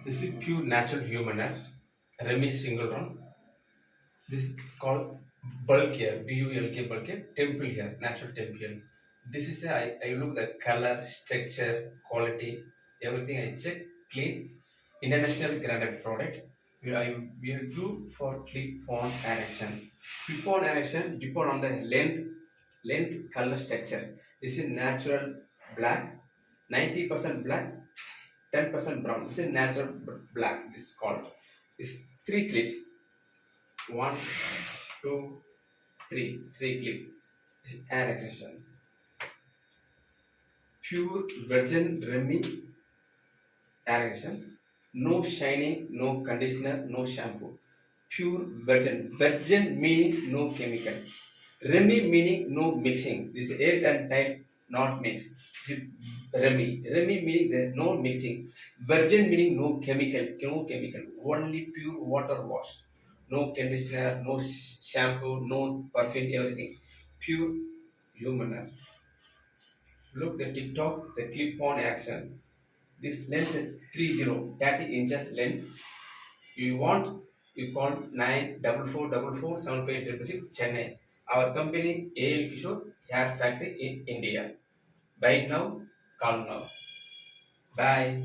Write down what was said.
This is pure natural human hair, Remy single run. This is called bulk hair, BULK bulk hair, temple hair, natural temple hair. This is I look the color, structure, quality, everything I check, clean, international graded product. I will do for clip-on erection. Clip-on erection depend on the length, color, structure. This is natural black, 90% black, 10% brown. This is natural black. This is called. This 3 clips. 1, 2, 3. 3 clip. This is hair extension. Pure virgin Remy hair extension. No shining, no conditioner, no shampoo. Pure virgin. Virgin meaning no chemical. Remy meaning no mixing. This is 8 and type not mixed. Remy meaning there no mixing. Virgin meaning no chemical. Only pure water wash. No conditioner, no shampoo, no perfume, everything. Pure human hair. Look the TikTok, the clip-on action. This length is 30 inches length. You want, you call 94447566 Chennai. Our company A.L.KISHORE Hair Factory in India. Buy now, call now. Bye.